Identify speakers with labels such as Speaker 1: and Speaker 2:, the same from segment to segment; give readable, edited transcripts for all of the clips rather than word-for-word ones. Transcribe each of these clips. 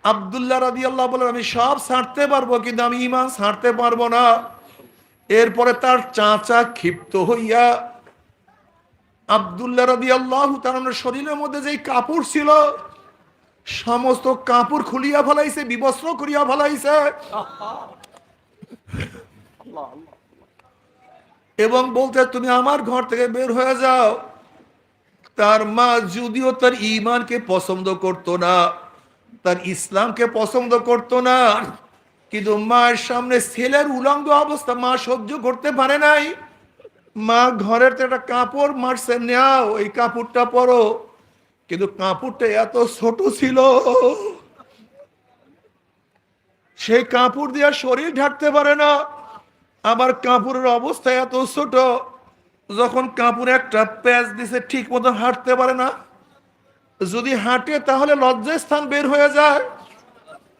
Speaker 1: আব্দুল্লাহ রাদিয়াল্লাহু বলেন, আমি সব ছাড়তে পারবো কিন্তু আমি ঈমান ছাড়তে পারবো না। এরপরে তার চাচা ক্ষিপ্ত হইয়া আব্দুল্লাহ রাদিয়াল্লাহু তাআলার শরীরের মধ্যে যেই কাপড় ছিল সমস্ত কাপড় খুলিয়া ফেলাইছে, বিবস্ত্র করিয়া ফেলাইছে এবং বলতে, তুমি আমার ঘর থেকে বের হয়ে যাও। তার মা যদিও তার ঈমানকে পছন্দ করত না, তার ইসলামকে পছন্দ করত না, কিন্তু মায়ের সামনে ছেলের উলঙ্গ অবস্থা মা সহ্য করতে পারে নাই। মা ঘরের একটা কাপড় মারছে, নাও এই কাপড়টা পরো। কিন্তু কাপড়টা এত ছোট ছিল, সেই কাপড় দিয়ে শরীর ঢাকতে পারে না। আবার কাপড়ের অবস্থা এত ছোট, যখন কাপড়ে একটা প্যাচ দিছে ঠিক মতো হাঁটতে পারে না। যদি হাঁটে তাহলে লজ্জাস্থান বের হয়ে যায়।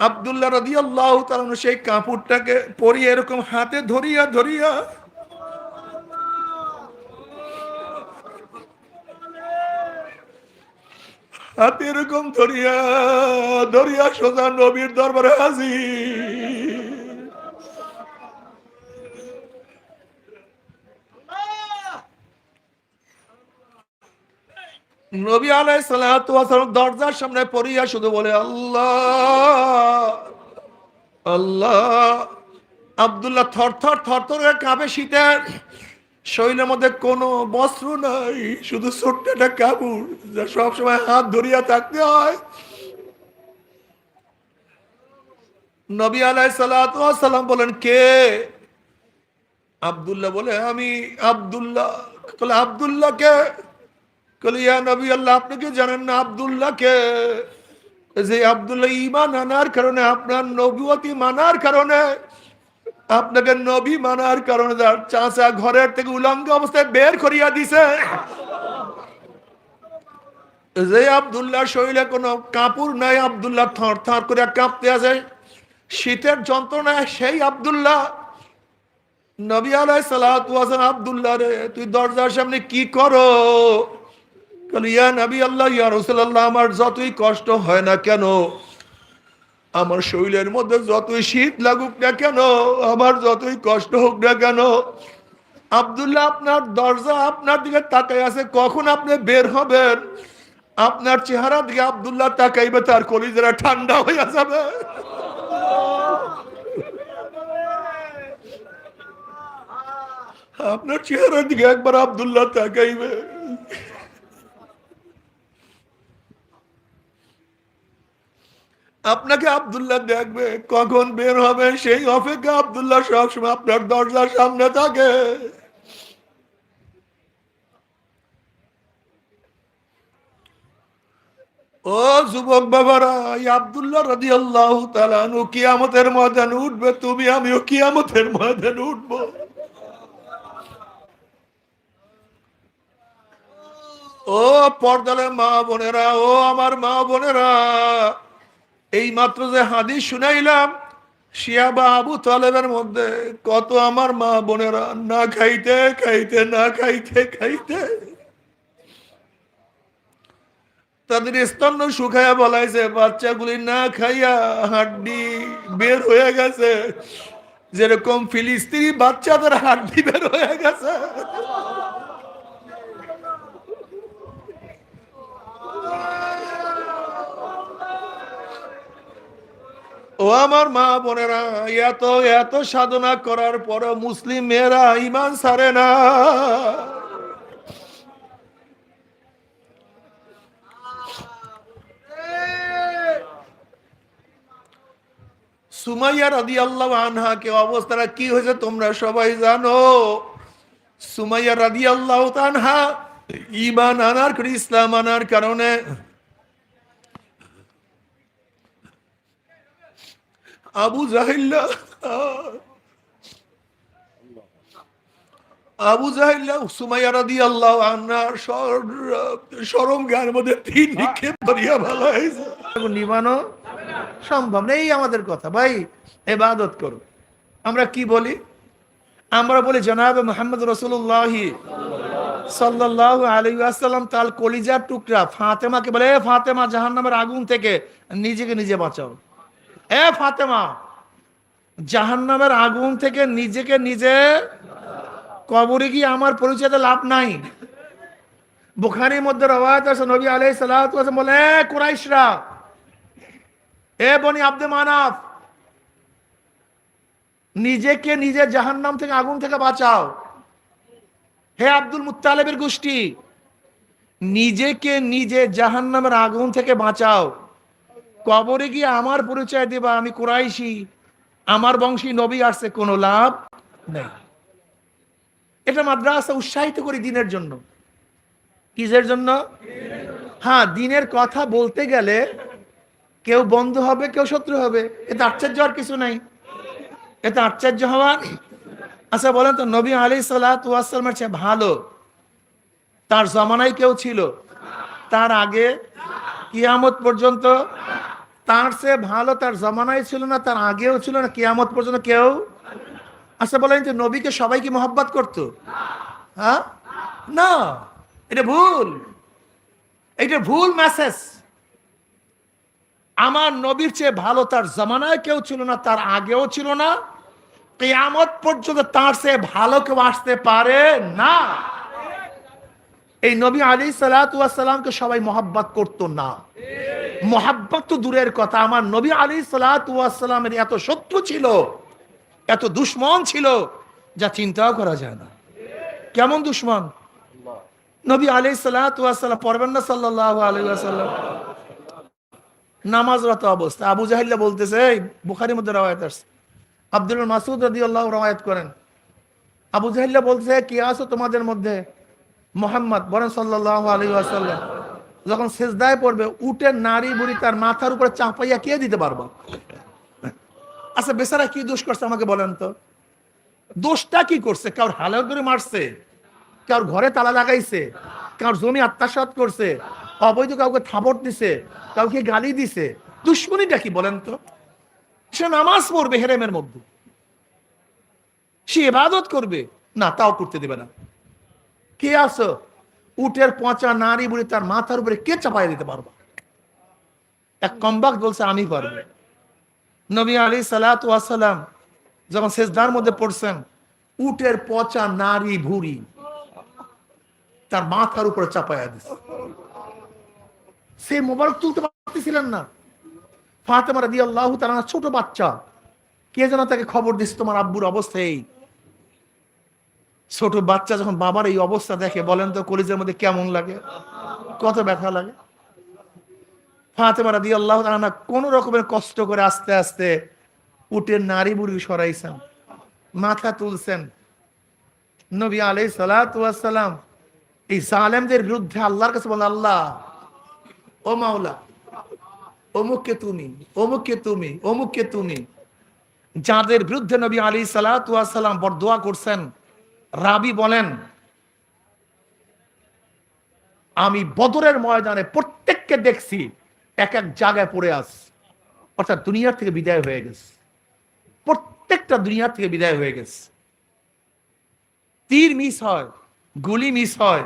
Speaker 1: আব্দুল্লাহ রাদিয়াল্লাহু তাআলা সেই কাপড়টাকে পরিয়ে এরকম হাতে ধরিয়া ধরিয়া হাতে এরকম ধরিয়া ধরিয়া সোজা নবীর দরবারে হাজির। নবী আলাইহিস সালাতু ওয়াস সালাম দরজার সামনে পড়িয়া শুধু বলে, আল্লাহ আল্লাহ। আব্দুল্লাহ থরথর থরথর করে কাঁপে শীতের, শরীরের মধ্যে কোনো বস্ত্র নাই, শুধু ছোট্ট একটা কাপড় যা সবসময় হাত ধরিয়া থাকতে হয়। নবী আলাইহিস সালাতু ওয়াস সালাম বলেন, কে? আব্দুল্লাহ বলে, আমি আব্দুল্লাহ। বলে, আব্দুল্লাহ কে? বলে, ইয়া নবী আল্লাহ, আপনি কি জানেন না আব্দুল্লাহ কে? যে আব্দুল্লাহ ঈমান আনার কারণে, আপনার নবুয়তি মানার কারণে, আপনাকে নবী মানার কারণে তার চাচা ঘরের থেকে উলঙ্গ অবস্থায় বের করিয়া দিছে। যে আব্দুল্লাহ শরীরে কোনো কাপড় নাই, আব্দুল্লাহ থর থর করে কাঁপতে আছে শীতের যন্ত্রণায়, সেই আব্দুল্লাহ। নবী আলাইহিস সালাতু ওয়াস সালাম, আব্দুল্লাহ রে তুই দরজার সামনে কি করো? ইয়া নবী আল্লাহ, ইয়া রাসূলুল্লাহ, আমার যতই কষ্ট হয় না কেন, আমার শরীরের মধ্যে যতই শীত লাগুক না কেন, আমার যতই কষ্ট হোক না কেন, আব্দুল্লাহ আপনার দরজা আপনার দিকে তাকাই আছে, কখন আপনি বের হবেন আপনার চেহারা দিকে আব্দুল্লাহ তাকাইবে, তার কলিজারা ঠান্ডা হয়ে যাবে। আপনার চেহারার দিকে একবার আব্দুল্লাহ তাকাইবে, আপনাকে আব্দুল্লাহ দেখবে, কখন বের হবে সেই অপেক্ষা আব্দুল্লাহ সবসময় আপনার দরজার সামনে থাকে। ও যুবক বাবারা, আব্দুল্লাহ রাদিয়াল্লাহু তাআলা আনহু কিয়ামতের ময়দানে উঠবে, তুমি আমিও কিয়ামতের ময়দানে উঠবো। ও পর্দালে মা বোনেরা, ও আমার মা বোনেরা, এই মাত্র যে হাদিস শুনাইলাম, শিয়া বা আবু তালেবের মধ্যে কত আমার মা বোনেরা না খাইতে খাইতে না খাইতে খাইতে তাদের স্তন্য শুকাইয়া বলাইছে, বাচ্চাগুলি না খাইয়া হাড্ডি বের হয়ে গেছে, যেরকম ফিলিস্তিনি বাচ্চাদের হাড্ডি বের হয়ে গেছে। ও আমার মা বোনেরা, এত এত সাধনা করার পর মুসলিম মেয়েরা ঈমান ছাড়ে না। সুমাইয়া রাদিয়াল্লাহু আনহা কে অবস্থাটা কি হয়েছে তোমরা সবাই জানো। সুমাইয়া রাদিয়াল্লাহু আনহা ঈমান আনার করে, ইসলাম আনার কারণে আবু জাহিল্লা সুমাইয়া রাদিয়াল্লাহু আনহার শরমগার মধ্যে তিন নিক্ষেপ করিয়া ভালো হয়েছে। নিবানো সম্ভব নেই আমাদের কথা। ভাই ইবাদত করো। আমরা কি বলি? আমরা বলি জনাবে মুহাম্মদ রাসূলুল্লাহ সাল্লাল্লাহু আলাইহি ওয়াসাল্লাম তার কলিজার টুকরা ফাতেমাকে বলে, ফাতেমা জাহান্নামের আগুন থেকে নিজেকে নিজে বাঁচাও। এ ফাতেমা, জাহান্নামের আগুন থেকে নিজেকে নিজে, কবরে গিয়ে আমার পরিচয়তে লাভ নাই। বুখারীর মধ্যে রওয়ায়াত আছে, নবী আলাইহিস সালাতু ওয়াস সালাম বলে, কুরাইশরা, এ বনি আব্দে মানাফ, নিজেকে নিজে জাহান্নাম থেকে, আগুন থেকে বাঁচাও। হে আব্দুল মুত্তালিবের গোষ্ঠী, নিজেকে নিজে জাহান্নামের আগুন থেকে বাঁচাও। কবরে গিয়ে আমার পরিচয় দিবা আমি কুরাইশি, আমার বংশী নবী আসছে, কোনো লাভ নেই। এটা মাদ্রাসা উৎসাহিত করি দিনের জন্য। কিসের জন্য? হ্যাঁ, দিনের কথা বলতে গেলে কেউ বন্ধু হবে, কেউ শত্রু হবে, এতে আশ্চর্য আর কিছু নাই। এতে আশ্চর্য হওয়ার, আচ্ছা বলেন তো, নবী আলাইহিস সালাতু ওয়াস সালামের চেয়ে ভালো তার জমানায় কেউ ছিল? তার আগে কিয়ামত পর্যন্ত? তার চেয়ে ভালো তার জমানায় ছিল না, তার আগেও ছিল না, কিয়ামত পর্যন্ত কেউ? আচ্ছা বলেন যে নবীকে সবাই কি মহব্বত করতো? হ্যাঁ, না, এটা ভুল, এটা ভুল মেসেজ। আমার নবীর চেয়ে ভালো তার জমানায় কেউ ছিল না, তার আগেও ছিল না, কিয়ামত পর্যন্ত তার চেয়ে ভালো কেউ আসতে পারে না। এই নবী আলাইহিস সালাতু ওয়াস সালামকে সবাই মহব্বত করতো না। মহব্বত তো দূরের কথা, আমার নবী আলাইহিস সালাতু ওয়াস সালামের এত শত্রু ছিল, এত দুশমন ছিল, যা চিন্তাও করা যায় না। কেমন দুশমন? নবী আলাইহিস সালাতু ওয়াস সালাম পড়বেন না সাল্লাল্লাহু আলাইহি ওয়াসাল্লাম, নামাজরত অবস্থা আবু জাহিল বলতেছে, এই বুখারীর মধ্যে রওয়ায়াত আছে, আব্দুল মাসউদ রাদিয়াল্লাহু রওয়ায়াত করেন, আবু জাহিল বলতেছে, কে আছো তোমাদের মধ্যে? মুহাম্মদ বলেন সাল্লাল্লাহু আলাইহি ওয়াসাল্লাম, যখন সিজদায় পড়বে উটের নারী বুড়ি তার মাথার উপরে চাপাইয়া কে দিতে পারবো? আচ্ছা বেচারা কি দোষ করছে আমাকে বলেন তো? দোষটা কি করছে? কারোর হালাল করে মারছে, কারোর ঘরে তালা লাগাইছে, কারোর জমি আত্মসাৎ করছে, অবৈধ কাউকে থাপড় দিছে, কাউকে গালি দিছে, দুশ্মনীটা কি বলেন তো? সে নামাজ পড়বে হেরেমের মধ্যে, সে ইবাদত করবে না, তাও করতে দেবে না। কে আছো? উটের পচা নারী বুড়ি তার মাথার উপরে কে চাপাই দিতে পারবা? এক কমবাক বলছে আমি পারবো। নবী আলাইহিস সালাতু ওয়াস সালাম যখন সিজদার মধ্যে পড়ছেন, উটের পচা নারী ভুড়ি তার মাথার উপরে চাপাইয়া দিছে, সে মোবারক তুলতে পারতেছিলেন না। ফাতেমা রাদিয়াল্লাহু তাআলা ছোট বাচ্চা, কে যেন তাকে খবর দিচ্ছে তোমার আব্বুর অবস্থা এই। ছোট বাচ্চা যখন বাবার এই অবস্থা দেখে, বলেন তো কলিজার মধ্যে কেমন লাগে, কত ব্যথা লাগে। ফাতেমা রাদিয়াল্লাহু তাআলা কোন রকমের কষ্ট করে আস্তে আস্তে উটের নারী বুড়ি সরাইছেন, মাথা তুলছেন। নবী আলাইহিস সালাতু ওয়াস সালাম এই জালেমদের বিরুদ্ধে আল্লাহর কাছে বলেন, আল্লাহ ও মাওলা, অমুককে তুমি, অমুককে তুমি, অমুককে তুমি। যাদের বিরুদ্ধে নবী আলাইহিস সালাতু ওয়াস সালাম বরদোয়া করছেন, রাবি বলেন, আমি বদরের ময়দানে প্রত্যেককে দেখছি এক এক জায়গায় পড়ে আস, অর্থাৎ দুনিয়ার থেকে বিদায় হয়ে গেছে, প্রত্যেকটা দুনিয়ার থেকে বিদায় হয়ে গেছে। তীর মিস হয়, গুলি মিস হয়,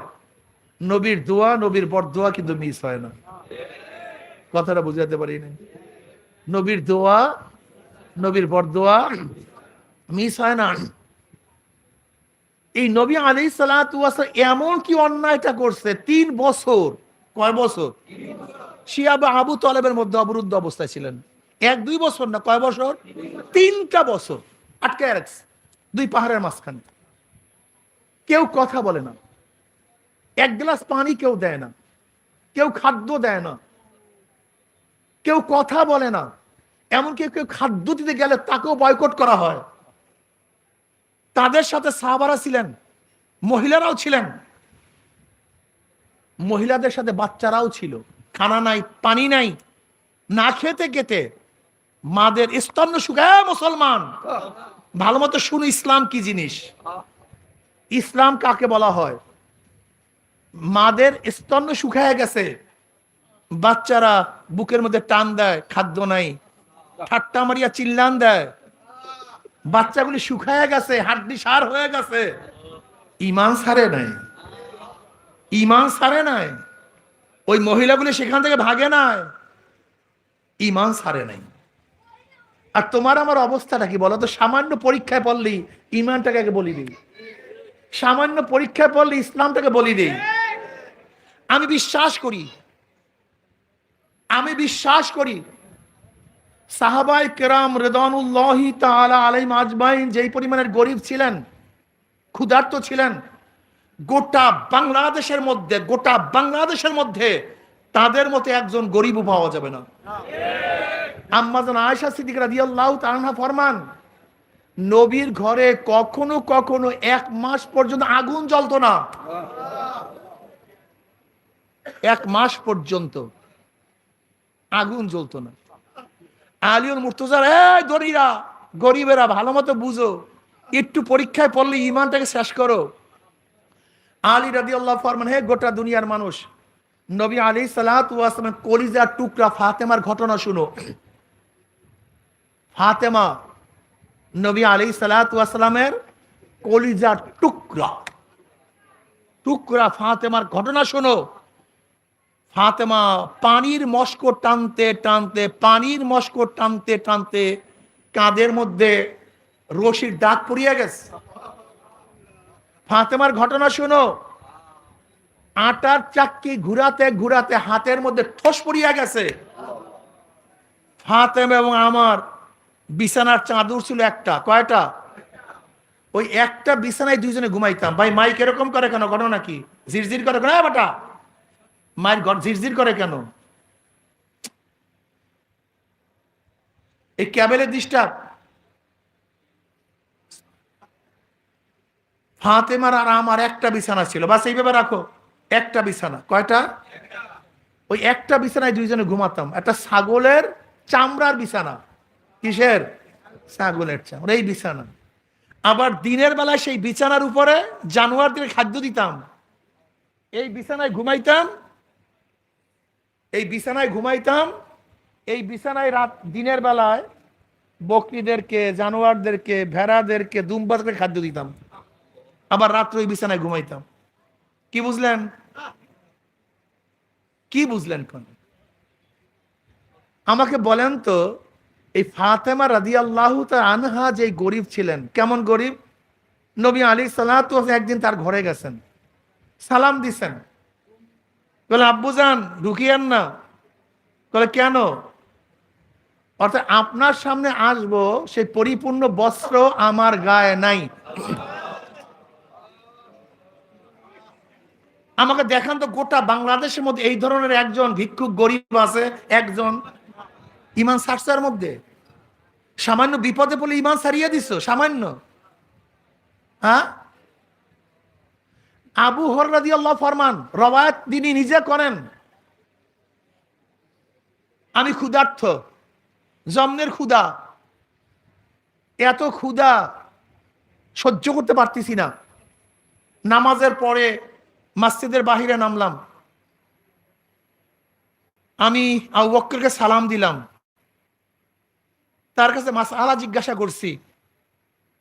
Speaker 1: নবীর দোয়া, নবীর বরদোয়া কিন্তু মিস হয় না। কথাটা বুঝাতে পারি না? নবীর দোয়া, নবীর বরদোয়া মিস হয় না। এই নবী আলাইহিস সালাতু ওয়াস সালাম এমন কি অন্যায়টা করছে, 3 বছর, কয় বছর শিয়া বা আবু তালেবের মধ্যে অবরুদ্ধ অবস্থায় ছিলেন। 1-2 বছর না, কয় বছর? 3টা বছর আটকে রাখছে 2 পাহাড়ের মাঝখানে। কেউ কথা বলে না, 1 গ্লাস পানি কেউ দেয় না, কেউ খাদ্য দেয় না, কেউ কথা বলে না, এমনকি কেউ খাদ্য দিতে গেলে তাকেও বয়কট করা হয়। তাদের সাথে সাহাবারা ছিলেন, মহিলারাও ছিলেন, মহিলাদের সাথে বাচ্চারাও ছিল। খানা নাই, পানি নাই, না খেতে খেতে মাদের স্তন্য শুকায়। মুসলমান ভালো মতো শুনো ইসলাম কি জিনিস, ইসলাম কাকে বলা হয়। মাদের স্তন্য শুকায় গেছে, বাচ্চারা বুকের মধ্যে টান দেয়, খাদ্য নাই, ঠাট্টা মারিয়া চিল্লান দেয়, বাচ্চাগুলি শুকায় গেছে, হাড্ডি সার হয়ে গেছে, ইমান সারে নাই, ইমান সারে নাই। ওই মহিলাগুলি সেখান থেকে ভাগে নাই, ইমান সারে নাই। আর তোমার আমার অবস্থাটা কি বলো তো? সামান্য পরীক্ষায় পড়লেই ইমানটাকে আগে বলি দিই, সামান্য পরীক্ষায় পড়লে ইসলামটাকে বলি দিই। আমি বিশ্বাস করি, আমি বিশ্বাস করি সাহাবায়ে কেরাম রিদওয়ানুল্লাহি তাআলা আলাইহিম আজমাইন যেই পরিমাণের গরিব ছিলেন, ক্ষুধার্ত ছিলেন, গোটা বাংলাদেশের মধ্যে, গোটা বাংলাদেশের মধ্যে তাদের মতো একজন গরিবও পাওয়া যাবে না। আম্মা জান আয়েশা সিদ্দিকা রাদিয়াল্লাহু তাআলা আনহা ফরমান, নবীর ঘরে কখনো কখনো 1 মাস পর্যন্ত আগুন জ্বলতো না। 1 মাস পর্যন্ত আগুন জ্বলতো না। আলিউল মুর্তজার, এই দরিরা গরিবেরা ভালো মতো বুঝো, একটু পরীক্ষায় পড়লে ইমানটাকে শেষ করো। আলী রাদিয়াল্লাহু ফরমান, হে গোটা দুনিয়ার মানুষ, নবী আলাইহিস সালাতু ওয়াস সালামের কলিজার টুকরা ফাতেমার ঘটনা শুনো। ফাতেমা, নবী আলাইহিস সালাতু ওয়াস সালামের কলিজার টুকরা টুকরা ফাতেমার ঘটনা শোনো। ফাতেমা পানির মস্কো টানতে টানতে, পানির মস্কো টানতে টানতে কাঁধের মধ্যে রশির দাগ পড়িয়া গেছে। ফাতেমার ঘটনা শোনো, আটার চাক্কি ঘুরাতে ঘুরাতে হাতের মধ্যে ঠোস পড়িয়া গেছে। ফাতেমা এবং আমার বিছানার চাদর ছিল একটা, কয়টা? ওই একটা বিছানায় দুইজনে ঘুমাইতাম। ভাই মাইক এরকম করে কেন? ঘটনা কি? ঝিরঝির করে কেন? বেটা মায়ের ঘর ঝিরঝির করে কেন? এই ক্যাবেলের ডিস্টার্ব। ফাতেমার আর আমার একটা বিছানা ছিল, বাস এইভাবে রাখো, একটা বিছানা। কয়টা? ওই একটা বিছানায় দুইজনে ঘুমাতাম। একটা ছাগলের চামড়ার বিছানা। কিসের? ছাগলের চামড়া, এই বিছানা। আবার দিনের বেলায় সেই বিছানার উপরে জানোয়ারদের খাদ্য দিতাম। এই বিছানায় ঘুমাইতাম, এই বিছানায় ঘুমাইতাম, এই বিছানায় রাত দিনের বেলায় বকরিদেরকে, জানোয়ারদেরকে, ভেড়াদেরকে, দুম্বাদেরকে খাদ্য দিতাম। আবার রাত্রে ওই বিছানায় ঘুমাইতাম। কি বুঝলেন? কি বুঝলেন কোন? আমাকে বলেন তো, এই ফাতেমা রাদিয়াল্লাহু তাআলা আনহা যে গরিব ছিলেন, কেমন গরিব? নবী আলাইহিস সালাতু ওয়াস সালাম একদিন তার ঘরে গেছেন, সালাম দিছেন। বলে, আব্বুজান ঢুকিয়েন না। বলে, কেন? অর্থাৎ আপনার সামনে আসবো সেই পরিপূর্ণ বস্ত্র আমার গায়ে নাই। আমাকে দেখান তো গোটা বাংলাদেশের মধ্যে এই ধরনের একজন ভিক্ষুক গরিব আছে? একজন? ইমান সারসার মধ্যে সামান্য বিপদে পড়লে ইমান সারিয়ে দিছ সামান্য? হ্যাঁ? আবু হুরায়রা রাদিয়াল্লাহু ফরমান, রওয়ায়াত তিনি নিজে করেন, আমি ক্ষুধার্ত, জন্মের ক্ষুধা, এত ক্ষুধা সহ্য করতে পারতেছি না। নামাজের পরে মসজিদের বাহিরে নামলাম, আমি আবু বকরকে সালাম দিলাম, তার কাছে মাসআলা জিজ্ঞাসা করছি।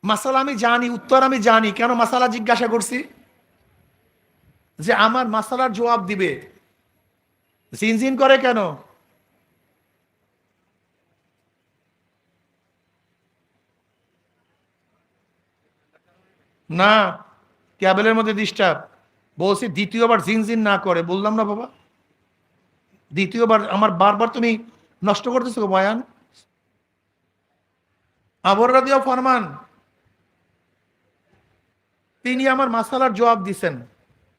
Speaker 1: মাসালা আমি জানি, উত্তর আমি জানি। কেন মাসালা জিজ্ঞাসা করছি? যে আমার মাসালার জবাব দিবে। জিনজিন করে কেন? না, ক্যাবেলের মধ্যে ডিস্টার্ব। বলছি দ্বিতীয়বার জিনজিন না করে, বললাম না বাবা? দ্বিতীয়বার আমার বারবার তুমি নষ্ট করতেছো বয়ান। আবু হুরায়রা ফরমান, তিনি আমার মাসালার জবাব দিছেন।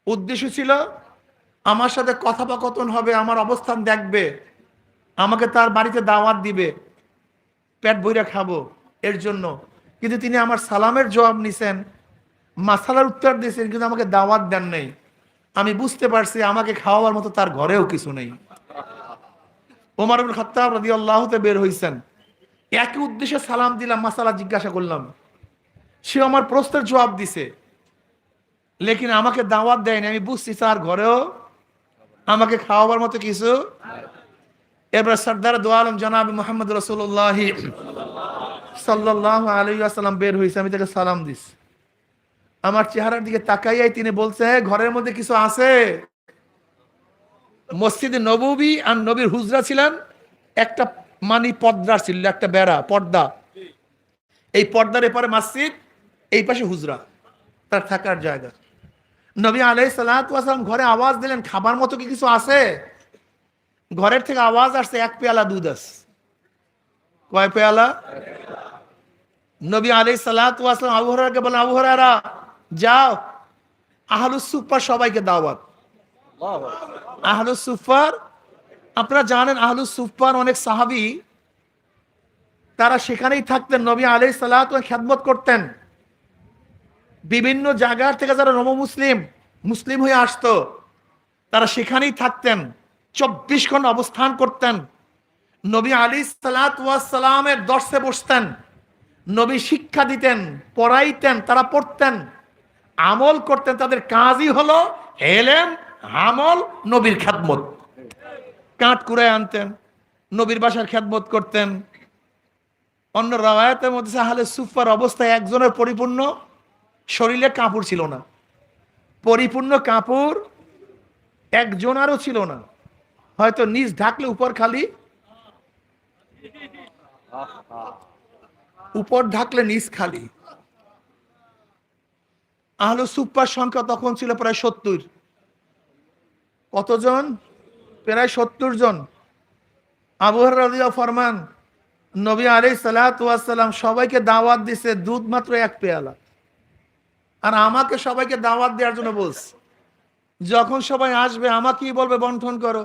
Speaker 1: উদ্দেশ্য ছিল আমার সাথে কথোপকথন হবে, আমার অবস্থান দেখবে, আমাকে তার বাড়িতে দাওয়াত দিবে, পেট ভইরা খাবো এর জন্য। কিন্তু তিনি আমার সালামের জবাব নিছেন, মাসালার উত্তর দিয়েছেন, কিন্তু আমাকে দাওয়াত দেন নাই। আমি বুঝতে পারছি আমাকে খাওয়াবার মতো তার ঘরেও কিছু নেই। ওমর ইবনে খাত্তাব রাদিয়াল্লাহু তাআলা বের হইছেন, একই উদ্দেশ্যে সালাম দিলাম, মাসালা জিজ্ঞাসা করলাম, সে আমার প্রশ্নের জবাব দিছে, লেকিন আমাকে দাওয়াত দেয়নি। আমি বুঝছি তার ঘরেও আমাকে খাওয়াবার মতো কিছু। এবার সরদার দু আলম জনাব মুহাম্মদ রাসূলুল্লাহ সাল্লাল্লাহু আলাইহি ওয়াসাল্লাম বের হইছে, আমি তাকে সালাম দিছি। আমার চেহারার দিকে তাকাইয়াই তিনি বলছে, ঘরের মধ্যে কিছু আছে? মসজিদে নববী আর নবীর হুজরা ছিলেন একটা মানে পর্দা ছিল, একটা বেড়া, পর্দা। এই পর্দার এপারে মসজিদ, এই পাশে হুজরা, তার থাকার জায়গা। নবী আলাইহিস সালাতু ওয়াস সালাম ঘরে আওয়াজ দিলেন, খাবার মতো কি কিছু আছে? ঘরের থেকে আওয়াজ আসছে, এক পেয়ালা দুধ আছে। কয় পেয়ালা? নবী আলাইহিস সালাতু ওয়াস সালাম আবু হুরায়রাকে বলেন, আবু হুরায়রা যাও, আহলুস সুফফার সবাইকে দাওয়াত। আহলুস সুফফার, আপনারা জানেন আহলুস সুফফার অনেক সাহাবী তারা সেখানেই থাকতেন, নবী আলাইহিস সালাতু ওয়াস খেদমত করতেন। বিভিন্ন জায়গার থেকে যারা মুসলিম মুসলিম হয়ে আসতো, তারা সেখানেই থাকতেন, 24 ঘন্টা অবস্থান করতেন। নবী আলাইহিস সালাতু ওয়াস সালামের দর্শে বসতেন, নবী শিক্ষা দিতেন, পড়াইতেন, তারা পড়তেন, আমল করতেন। তাদের কাজই হলো এলেম, আমল, নবীর খেদমত। কাঠ কুড়ায় আনতেন, নবীর বাসার খেদমত করতেন। অন্য রাওয়ায়াতের মধ্যে আহলে সুফফার অবস্থায় একজনের পরিপূর্ণ শরীরে কাপড় ছিল না, পরিপূর্ণ কাপড় একজনারও ছিল না। হয়তো নিচ ঢাকলে উপর খালি, উপর ঢাকলে নিচ খালি। আহলে সুফফার সংখ্যা তখন ছিল প্রায় 70। কতজন? প্রায় 70 জন। আবু হুরায়রা রাদিয়াল্লাহু ফরমান, নবী আলাইহিস সালাতু ওয়াস সালাম সবাইকে দাওয়াত দিছে, দুধ মাত্র এক পেয়ালা। আর আমাকে সবাইকে দাওয়াত দেওয়ার জন্য বলছে, যখন সবাই আসবে আমাকেই বলবে বন্টন করো।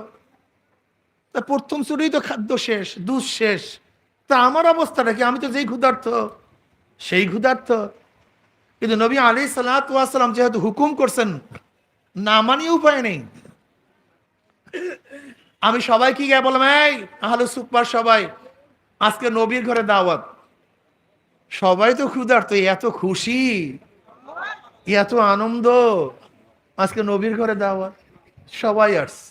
Speaker 1: তা প্রথম শুরুই তো খাদ্য শেষ, দুধ শেষ, তা আমার অবস্থাটা কি? আমি তো যেই ক্ষুধার্ত সেই ক্ষুধার্ত। কিন্তু নবী আলাইহিস সালাতু ওয়াস সালাম যেহেতু হুকুম করছেন, না মানিয়ে উপায় নেই। আমি সবাইকে গিয়ে বললাম, এই আহলে সুফফার সবাই, আজকে নবীর ঘরে দাওয়াত। সবাই তো ক্ষুধার্ত, এত খুশি, এত আনন্দ, আজকে নবীর ঘরে দাওয়াত। সবাই আসছে,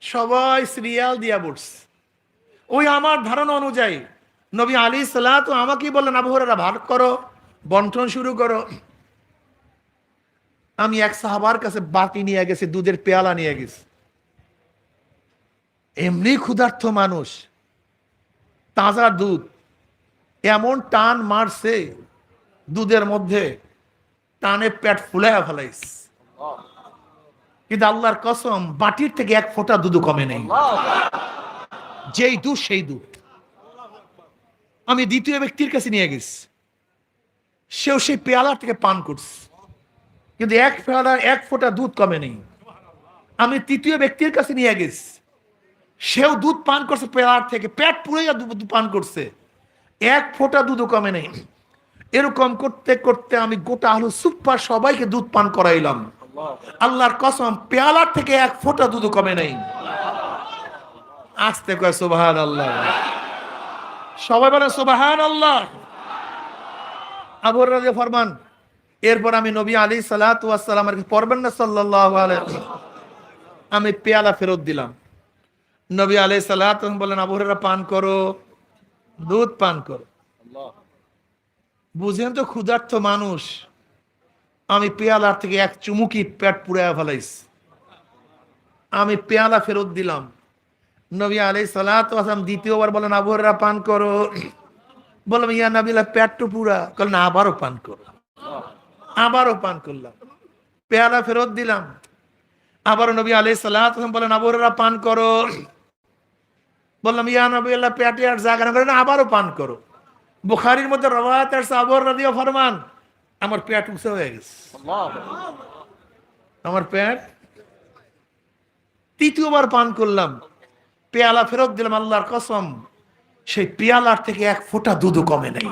Speaker 1: সবাই সিরিয়াল দিয়া বসছে। ওই আমার ধারণা অনুযায়ী নবী আলাইহিস সালাতু আমাকেই বললেন, আবু হুরায়রা ভাগ করো, বন্টন শুরু করো। আমি এক সাহাবার কাছে বাটি নিয়ে গেছি, দুধের পেয়ালা নিয়ে গেছি। এমনি ক্ষুধার্ত মানুষ, তাজা দুধ, এমন টান মারছে দুধের মধ্যে, টানে পেট ফুলাইয়া ফেলাইছে। কিন্তু আল্লাহর কসম, বাটির থেকে এক ফোঁটা দুধ কমে নেই। যেই দুধ সেই দুধ। আমি দ্বিতীয় ব্যক্তির কাছে নিয়ে গেছি, সেও সেই পেয়ালার থেকে পান করছে, কিন্তু এক পেয়ালার এক ফোঁটা দুধ কমে নেই। আমি তৃতীয় ব্যক্তির কাছে নিয়ে গেছি, সেও দুধ পান করছে পেয়ালার থেকে, পেট পুড়ে দুধ পান করছে, এক ফোঁটা দুধও কমে নেই। এরকম করতে করতে আমি গোটা আহলে সুফফার সবাইকে দুধ পান করাইলাম। আল্লাহর কসম, পেয়ালার থেকে এক ফোঁটা দুধ কমে নেই। আস্তে কয় সুবহানাল্লাহ, সবাই বলে সুবহানাল্লাহ। আবু হুরায়রা ফরমান, এরপর আমি নবী আলাইহিস সালাতু ওয়াস সালামের পড়বেন না সাল্লাল্লাহু আলাইহি, আমি পেয়ালা ফেরত দিলাম। নবী আলাইহিস সালাতু বলেন, আবু হুরায়রা পান করো, দুধ পান করো। বুঝেন তো ক্ষুধার্ত মানুষ, আমি পেয়ালার থেকে এক চুমুকি পেট পুড়াইয়া ফেলাইছি। আমি পেয়ালা ফেরত দিলাম। নবী আলাইহিস সালাতু ওয়াস সালাম দ্বিতীয়বার বলেন, আবু হুরায়রা পান করো। বললাম, ইয়া নবীল্লাহ, পেট তো পুরা। বললেন, আবারও পান করো। আবারও পান করলাম, পেয়ালা ফেরত দিলাম। আবারও নবী আলাইহিস সালাতু ওয়াস সালাম বলেন, আবু হুরায়রা পান করো। বললাম, ইয়া নবীল্লাহ, পেটে আর জায়গা না, করেন আবারও পান করো। বুখারীর মধ্যে রওয়ায়াত আছে, আবু হুরায়রা রাদিয়াল্লাহু ফরমান, আমার পেট উঁচু হয়ে গেছে। আমার পেট। তৃতীয়বার পান করলাম, পেয়ালা ফেরত দিলাম। আল্লাহর কসম, সেই পেয়ালার থেকে এক ফোঁটা দুধ কমে নেই।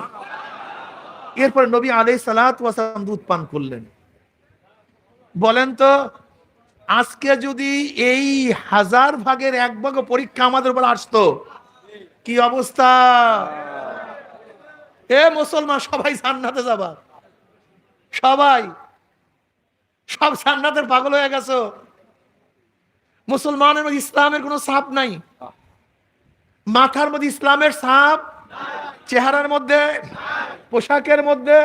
Speaker 1: এরপরে নবী আলাইহিস সালাতু ওয়াস সালাম দুধ পান করলেন। বলেন তো, আজকে যদি এই 1000 ভাগের 1 ভাগ পরীক্ষা আমাদের উপর আসতো, কি অবস্থা? এ মুসলমান, সবাই জান্নাতে যাবা, সবাই, সব জান্নাতের পাগল হয়ে গেছো। মুসলমানের মধ্যে ইসলামের কোনো ছাপ নাই, মাথার মধ্যে ইসলামের ছাপ, চেহারার মধ্যে, পোশাকের মধ্যে,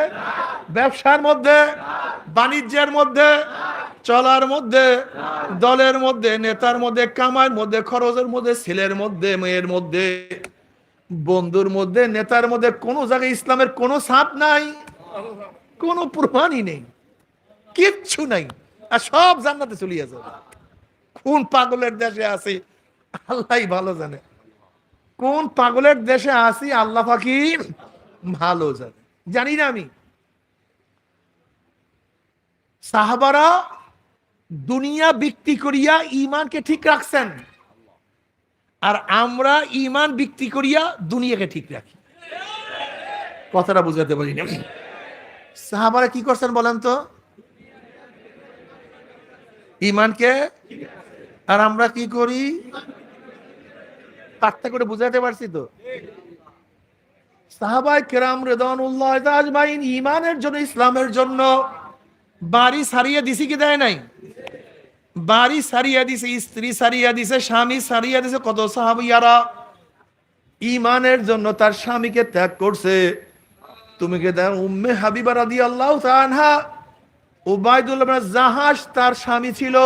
Speaker 1: ব্যবসার মধ্যে, বাণিজ্যের মধ্যে, চলার মধ্যে, দলের মধ্যে, নেতার মধ্যে, কামাইয়ের মধ্যে, খরচের মধ্যে, ছেলের মধ্যে, মেয়ের মধ্যে, বন্ধুর মধ্যে, নেতার মধ্যে কোনো জায়গায় ইসলামের কোনো ছাপ নাই, কোনো প্রমাণই নেই, কিচ্ছু নাই, আর সব জান্নাতে চলিয়ে যাবে। কোন পাগলের দেশে আছি আল্লাহ ভালো জানে, কোন পাগলের দেশে আছি আল্লাহ ফাকির ভালো জানে, জানি না আমি। সাহাবারা দুনিয়া বিক্রি করিয়া ইমানকে ঠিক রাখছেন, আর আমরা ইমান বিক্রি করিয়া দুনিয়াকে ঠিক রাখি। কথাটা বুঝাতে পারি না। সাহাবারা কি করছেন বলেন তো? ইমানকে, আর আমরা কি করি? পার্থক্য করে বুঝাতে পারছি তো? সাহাবায়ে কেরাম রিদওয়ানুল্লাহ আজমাইন ইমানের জন্য, ইসলামের জন্য বাড়ি সারিয়ে দিছি কি দেয় নাই? বাড়ি সারিয়ে দিছে, স্ত্রী সারিয়ে দিছে, স্বামী সারিয়ে দিছে। কত সাহাবিয়ারা ইমানের জন্য তার স্বামীকে ত্যাগ করছে। তুমি কে দেখ, উম্মে হাবিবা রাদিয়াল্লাহু তাআলা আনহা, উবাইদুল্লাহ ইবনে জাহাশ তার স্বামী ছিল,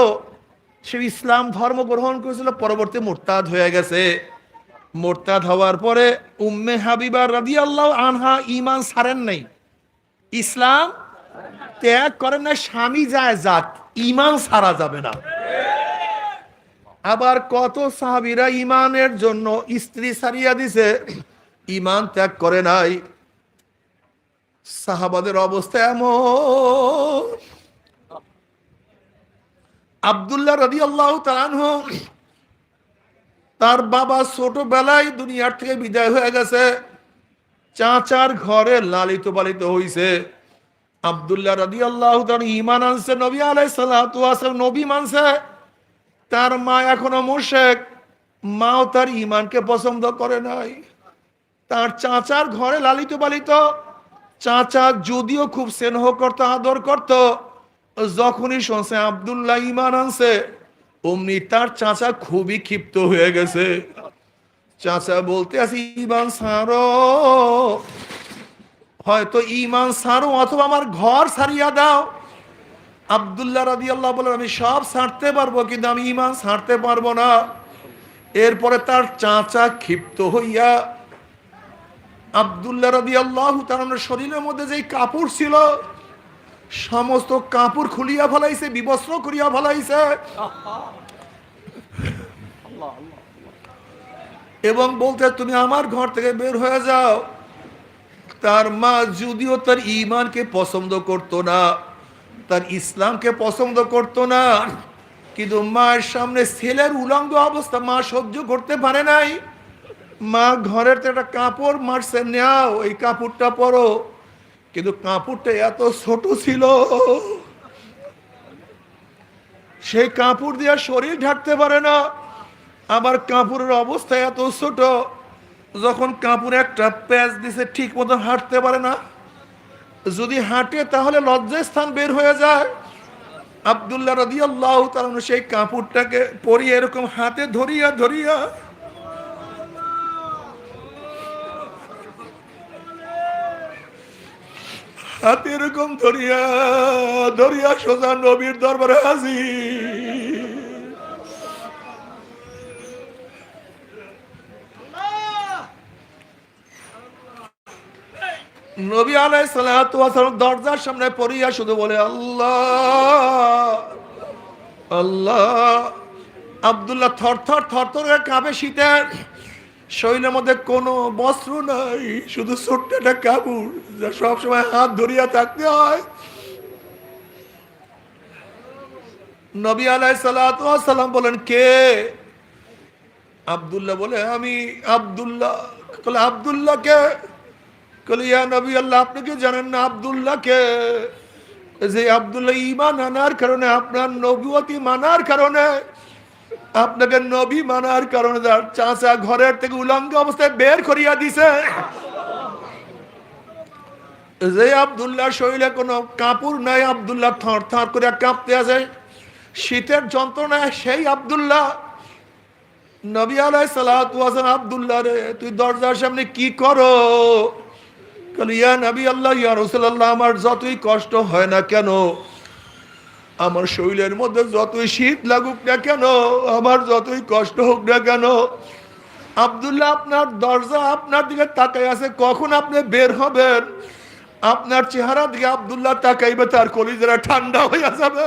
Speaker 1: সে ইসলাম ধর্ম গ্রহণ করেছিল, পরবর্তী মুরতাদ হয়ে গেছে। মুরতাদ হওয়ার পরে উম্মে হাবিবা রাদিয়াল্লাহু আনহা ঈমান ছাড়েন নাই, ইসলাম ত্যাগ করেন না। স্বামী যায় যাক, ঈমান ছাড়া যাবে না। আবার কত সাহাবীরা ঈমানের জন্য স্ত্রী ছাড়িয়া দিছে, ঈমান ত্যাগ করে নাই। সাহাবাদের অবস্থা এমন। আব্দুল্লাহ রাদিয়াল্লাহু তাআলা আনহু, তার বাবা ছোটবেলায় দুনিয়ার থেকে বিদায় হয়ে গেছে, চাচার ঘরে লালিত পালিত হইছে। আব্দুল্লাহ রাদিয়াল্লাহু তাআলা ঈমান আনছে, নবী আলাইহিস সালাতু ওয়াস সালাম নবী মানছে। তার মা এখনো মুশরিক, মাও তার ঈমানকে পছন্দ করে নাই। তার চাচার ঘরে লালিত পালিত, চাচা যদিও খুব স্নেহ করত, আদর করত, যখনই শুনছে আব্দুল্লাহ ঈমান আনছে, অমনি তার চাচা খুবই ক্ষিপ্ত হয়ে গেছে। চাচা বলতে আছে, ঈমান ছাড়ো, হয়তো ঈমান ছাড়ো অথবা আমার ঘর ছাড়িয়া দাও। আব্দুল্লাহ রাদিয়াল্লাহু বলেন, আমি সব ছাড়তে পারবো, কিন্তু আমি ঈমান ছাড়তে পারবো না। এরপরে তার চাচা ক্ষিপ্ত হইয়া আব্দুল্লাহ রাদিয়াল্লাহু তাআলার শরীরের মধ্যে যেই কাপড় ছিল সমস্ত কাপড় খুলিয়া ফেলাইছে, বিবস্ত্র করিয়া ফেলাইছে, এবং বলতে, তুমি আমার ঘর থেকে বের হয়ে যাও। তার মা যদিও তার ঈমানকে পছন্দ করতো না, তার ইসলামকে পছন্দ করতো না, কিন্তু মায়ের সামনে ছেলের উলঙ্গ অবস্থা মা সহ্য করতে পারে নাই। মা ঘরের একটা কাপড় মারছে, নাও এই কাপড়টা পরো, কিন্তু কাপড়টা এত ছোট ছিল, সেই কাপড় দিয়ে শরীর ঢাকতে পারে না। আবার কাপড়ের অবস্থা এত ছোট, যখন কাপড়ে একটা প্যাচ দিছে ঠিক মতো হাঁটতে পারে না, যদি হাঁটে তাহলে লজ্জাস্থান বের হয়ে যায়। আব্দুল্লাহ রাদিয়াল্লাহু তাআলা সেই কাপড়টাকে পরিয়ে এরকম হাতে ধরিয়া ধরিয়া হাতে এরকম ধরিয়া ধরিয়া সোজা নবীর দরবারে হাজির। নবী আলাইহিস সালাতু ওয়াস সালাম দরজার সামনে পড়িয়া শুধু বলে, আল্লাহ আল্লাহ। আব্দুল্লাহ থরথর থরথর করে কাঁপে শীতে, শরীরের মধ্যে কোনো বস্ত্র নাই, শুধু ছোট্ট একটা কাপড় যা সবসময় হাত ধরিয়া থাকতে হয়। নবী আলাইহিস সালাতু ওয়াস সালাম বলেন, কে? আব্দুল্লাহ বলে, আমি আব্দুল্লাহ। বলে, আব্দুল্লাহ কে? বলে, ইয়া নবী আল্লাহ, আপনি কি জানেন না আব্দুল্লাহ কে? যে আব্দুল্লাহ ঈমান আনার কারণে, আপনার নবুয়তি মানার কারণে, আপনাকে নবী মানার কারণে তার চাচা ঘরের থেকে উলঙ্গ অবস্থায় বের করিয়া দিছে। যে আব্দুল্লাহ শরীরে কোনো কাপড় নাই, আব্দুল্লাহ থর থর করে কাঁপতে আছে, শীতের যন্ত্রণায় সেই আব্দুল্লাহ। নবী আলাইহিস সালাতু ওয়াস সালাম, আব্দুল্লাহ রে, তুই দরজার সামনে কি করো? বলে, ইয়া নবী আল্লাহ, ইয়া রাসূলুল্লাহ, আমার যতই কষ্ট হয় না কেন, আমার শরীরের মধ্যে যতই শীত লাগুক না কেন, আমার যতই কষ্ট হোক না কেন, আব্দুল্লাহ আপনার দরজা আপনার দিকে তাকাই আছে, কখন আপনি বের হবেন আপনার চেহারা দিকে আব্দুল্লাহ তাকাইবে, তার কলিজারা ঠান্ডা হয়ে যাবে।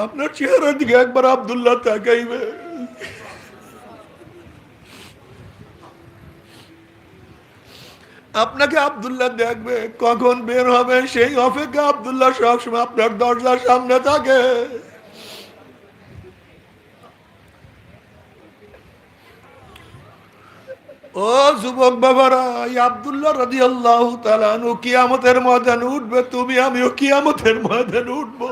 Speaker 1: আপনার চেহারার দিকে একবার আব্দুল্লাহ তাকাইবে, আপনাকে আব্দুল্লাহ দেখবে, কখন বের হবে সেই অপেক্ষা আব্দুল্লাহ সবসময় আপনার দরজার সামনে থাকে। ও যুবক বাবারা, আব্দুল্লাহ রাদিয়াল্লাহু তাআলা আনহু কিয়ামতের ময়দানে উঠবে, তুমি আমিও কিয়ামতের ময়দানে উঠবো।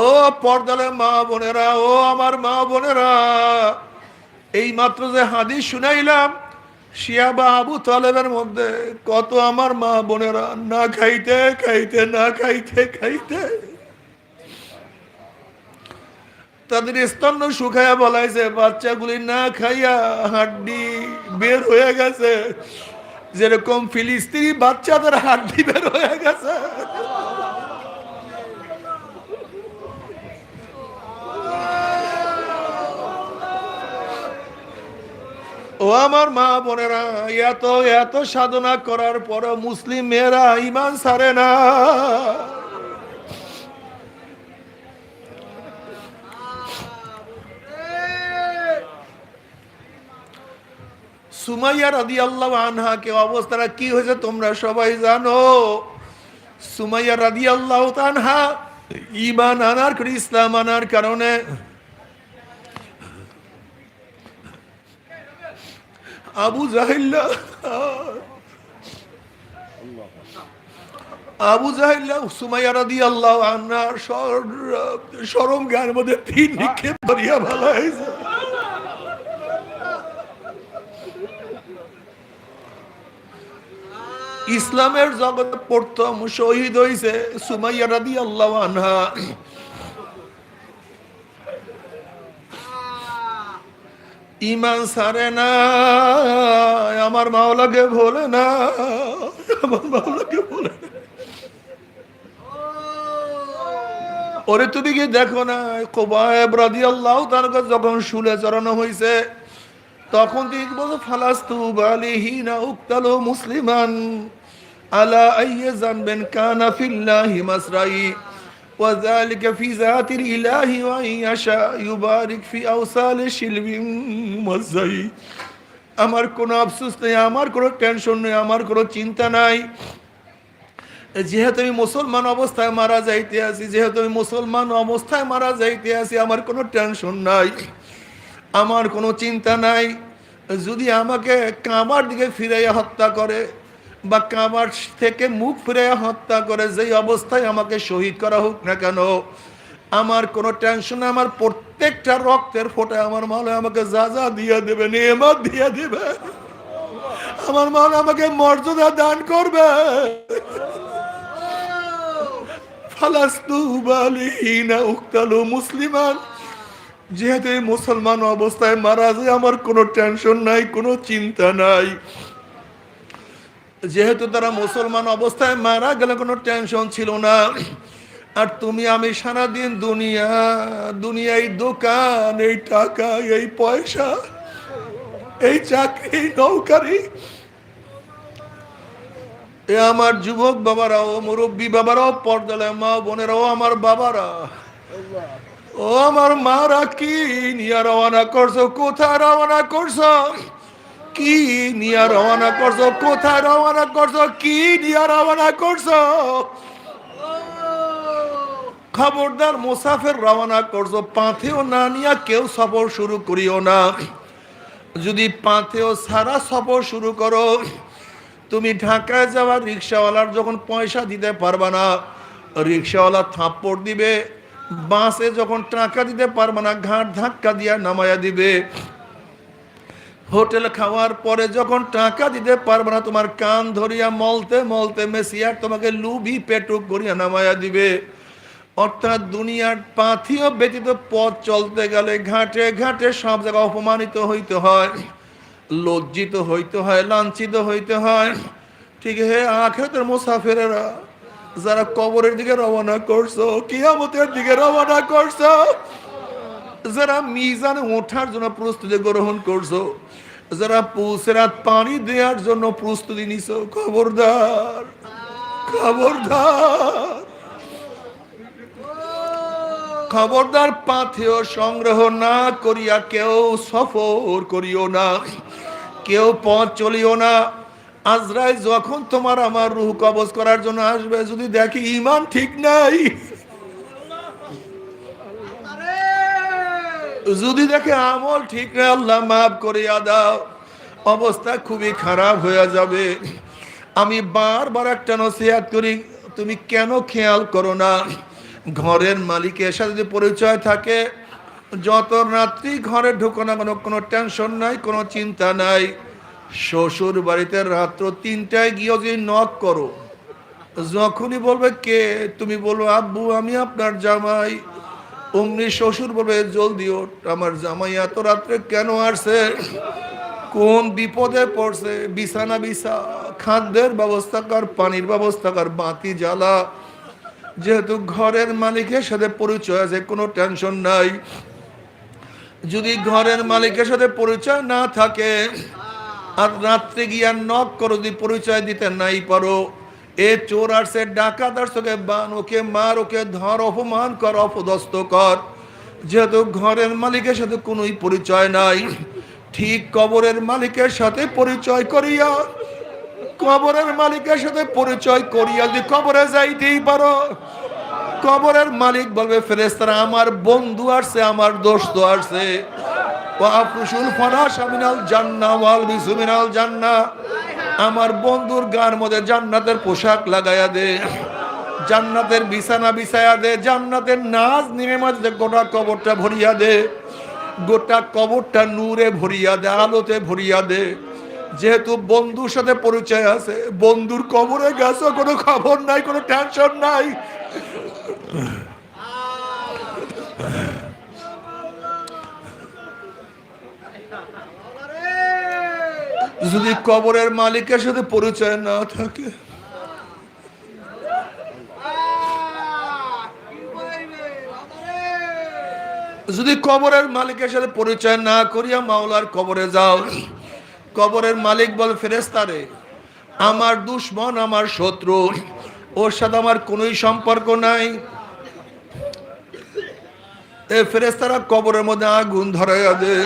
Speaker 1: ও পর্দালে মা বোনেরা, ও আমার মা বোনেরা, এই মাত্র যে হাদিস শুনাইলাম, শিয়া বা আবু তালেবের মধ্যে কত আমার মা বোনেরা না খাইতে খাইতে না খাইতে খাইতে তাদের স্তন্য শুকাইয়া বলাইছে, বাচ্চাগুলি না খাইয়া হাড্ডি বের হয়ে গেছে, যেরকম ফিলিস্তিনি বাচ্চাদের হাড্ডি বের হয়ে গেছে। ও আমার মা বোনেরা, এত এত সাধনা করার পর মুসলিম মেয়েরা ইমান ছাড়ে না। সুমাইয়া রাদিয়াল্লাহু আনহা কে অবস্থাটা কি হয়েছে তোমরা সবাই জানো। সুমাইয়া রাদিয়াল্লাহু আনহা ঈমান আনার করে, ইসলাম আনার কারণে আবু জাহিল্লা সুমাইয়া রাদিয়াল্লাহু আনহার শরম গায়ের মধ্যে তিন নিক্ষেপ করিয়া ভালো হয়েছে। ইসলামের জগতে প্রথম শহীদ হয়েছে সুমাইয়া রাদিয়াল্লাহু আনহা। ইমান ছাড়ে না, আমার মাওলাকে ভোলে না, আমার মাওলাকে ভোলে না। ওরে তুমি কি দেখো না, খুবাইব রাদিয়াল্লাহু তাআলা যখন শুলে চড়ানো হয়েছে, তখন তিনি বলতো ফালাস্তু বালিহিনা উক্তালু মুসলিমান আলা আইয়ি জানবিন কানা ফিল্লাহি মাসরাই ওয়া যালিকা ফি যাতিল ইলাহি ওয়া ইয়াশা ইউবারিক ফি আওসালি শিলবিন মুযাই। আমার কোনো আফসোস নেই, আমার কোনো টেনশন নেই, আমার কোনো চিন্তা নাই, যেহেতু আমি মুসলমান অবস্থায় মারা যাইতে আছি, যেহেতু আমি মুসলমান অবস্থায় মারা যাইতে আছি, আমার কোনো টেনশন নাই, আমার কোনো চিন্তা নাই। যদি আমাকে কাবার দিকে ফিরাইয়া হত্যা করে বা কাবার থেকে মুখ ফিরাইয়া হত্যা করে, যেই অবস্থায় আমাকে শহীদ করা হোক না কেন, আমার কোনো টেনশন, আমার প্রত্যেকটা রক্তের ফোঁটা আমার মাওলা আমাকে যা যা দিয়ে দেবে, নেয়ামত দিয়ে দেবে, আমার মাওলা আমাকে মর্যাদা দান করবে। ফালাস্তু বালিহিনা উক্তালু মুসলিমান, যেহেতু মুসলমান অবস্থায় মারা যায় আমার কোনো টেনশন নাই, কোনো চিন্তা নাই। যেহেতু তারা মুসলমান অবস্থায় মারা গেলে কোনো টেনশন ছিল না। আর তুমি আমি সারাদিন দুনিয়ায় দোকান, এই টাকা, এই পয়সা, এই চাকরি, এই নৌকারি। এ আমার যুবক বাবারাও, মুরব্বী বাবারাও, পর্দালে মা বোনেরাও, আমার বাবারা, ও আমার মারা, কি নিয়ে রওনা করছো, কোথায় রওনা করছো, কি নিয়ে রওনা করছো, কোথায় রওনা করছো, কি নিয়ে রওনা করছো। খবরদার মুসাফির রওনা করছো, পাথেও না নিয়ে কেউ সফর শুরু করিও না। যদি পাথেও সারা সফর শুরু করো, তুমি ঢাকায় যাওয়ার রিক্সাওয়ালার যখন পয়সা দিতে পারবা না, রিক্সাওয়ালা থাপ্পড় দিবে। বাসে যখন টাকা দিতে পারবে না, ঘাট ধাক্কা দিয়া নামায়া দিবে। হোটেল খাওয়ার পরে যখন টাকা দিতে পারবে না, তোমার কান ধরিয়া মলতে মলতে মেসিয়ার তোমাকে লুবি পেটুক করিয়া নামায়া দিবে। অর্থাৎ দুনিয়ার পাথিও ব্যতীত পথ চলতে গেলে ঘাটে ঘাটে সব জায়গায় অপমানিত হইতে হয়, লজ্জিত হইতে হয়, লাঞ্ছিত হইতে হয়। ঠিক হে আখিরাতের মুসাফিরেরা, যারা কবরের দিকে রওনা করছো, কিয়ামতের দিকে রওনা করছো, যারা মিজানে ওঠার জন্য প্রস্তুতি গ্রহণ করছো, যারা পুসরাত পানি দেওয়ার জন্য প্রস্তুতি নিছো, খবরদার খবরদার খবরদার, পাথেয় সংগ্রহ না করিয়া কেউ সফর করিও না, কেউ পথ চলিও না। আজরাইল যখন তোমার আমার রূহ কবজ করার জন্য আসবে, যদি দেখি ঈমান ঠিক নাই, যদি দেখে আমল ঠিক নাই, আল্লাহ মাফ করিয়া দাও, অবস্থা খুবই খারাপ হয়ে যাবে। আমি বারবার একটা নসিহত করি, তুমি কেন খেয়াল করো না, ঘরের মালিকের সাথে যদি পরিচয় থাকে, যত রাত্রি ঘরে ঢুকো না কেন, কোনো টেনশন নাই, কোনো চিন্তা নাই। শ্বশুর বাড়িতে রাত্র 3টায় গিয়ে যদি নক করো, যখনই বলবে কে, তুমি বলো আব্বু আমি আপনার জামাই, অমনি শ্বশুর বলবে জলদি ওঠ, আমার জামাই এত রাত্রে কেন আসছে, কোন বিপদে পড়ছে, বিছানা বিছা, খাদ্যের ব্যবস্থা কর, পানির ব্যবস্থা কর, বাতি জ্বালা। যেহেতু ঘরের মালিকের সাথে পরিচয় আছে, কোনো টেনশন নাই। যদি ঘরের মালিকের সাথে পরিচয় না থাকে, আর রাত্রে গিয়া নক করো, যদি পরিচয় দিতে নাই পারো, এ চোর আসছে, ডাকাত আসছে, ওকে বান, ওকে মার, ওকে ধর, অপমান কর, অপদস্থ কর। যেহেতু ঘরের মালিকের সাথে কোনোই পরিচয় নাই, ঠিক কবরের মালিকের সাথে পরিচয় করিয়া, কবরের মালিকের সাথে পরিচয় করিয়া যদি কবরে যাইতেই পারো, কবরের মালিক বলবে ফেরেশতারা আমার বন্ধু আসছে, আমার দোস্ত আসছে, ওয়াফরুশুল ফারাশ মিনাল জান্নাহ ওয়াল বিসু মিনাল জান্নাহ, আমার বন্ধুর গার মধ্যে জান্নাতের পোশাক লাগায়া দে, জান্নাতের বিছানা বিছায়া দে, জান্নাতের নাজ নিমে মাঝে গোটা কবরটা ভরিয়া দে, গোটা কবরটা নূরে ভরিয়া দে, আলোতে ভরিয়া দে। যেহেতু বন্ধুর সাথে পরিচয় আছে, বন্ধুর কবরে গেছো, কোনো খবর নাই, কোনো টেনশন নাই। যদি কবরের মালিকের সাথে পরিচয় না থাকে, যদি কবরের মালিকের সাথে পরিচয় না করিয়া মাওলার কবরে যাও, কবরের মালিক বল ফেরেশতারে আমার দুশ্মন, আমার শত্রু, ওর সাথে আমার কোনোই সম্পর্ক নাই। এ ফেরেশতারা কবরের মধ্যে আগুন ধরাইয়া দে,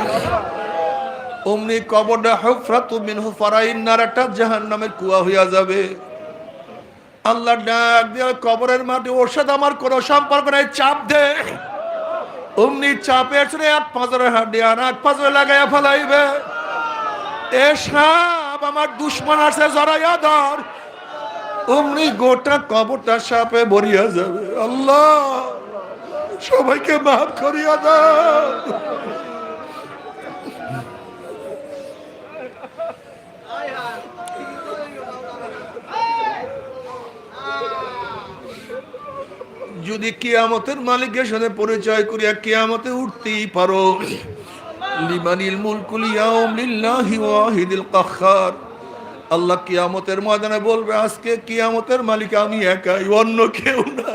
Speaker 1: অমনি কবরটা হুফরাতু মিন হুফারাইন নার, একটা জাহান্নামের কুয়া হইয়া যাবে। আল্লাহ ডাক দিয়ে কবরের মাটি, ওর সাথে আমার কোনো সম্পর্ক নাই, চাপ দে। অমনি চাপের ছেড়ে এক পাঁজরের হাড্ডি আর এক পাঁজরে লাগাইয়া ফেলাইবে। এ সাপ আমার দুশ্মন আছে, জড়াইয়া ধর। অমনি গোটা কবরটা সাপে ভরিয়া যাবে। আল্লাহ সবাইকে মাফ করিয়া দাও। যদি কিয়ামতের মালিকের সাথে পরিচয় করিয়া কিয়ামতে উঠতেই পারো, লিমানিল মুলকুল ইয়াউম লিল্লাহি ওয়াহিদিল কাহ্হার, আল্লাহ কিয়ামতের ময়দানে বলবে আজকে কিয়ামতের মালিক আমি একাই, অন্য কেউ না।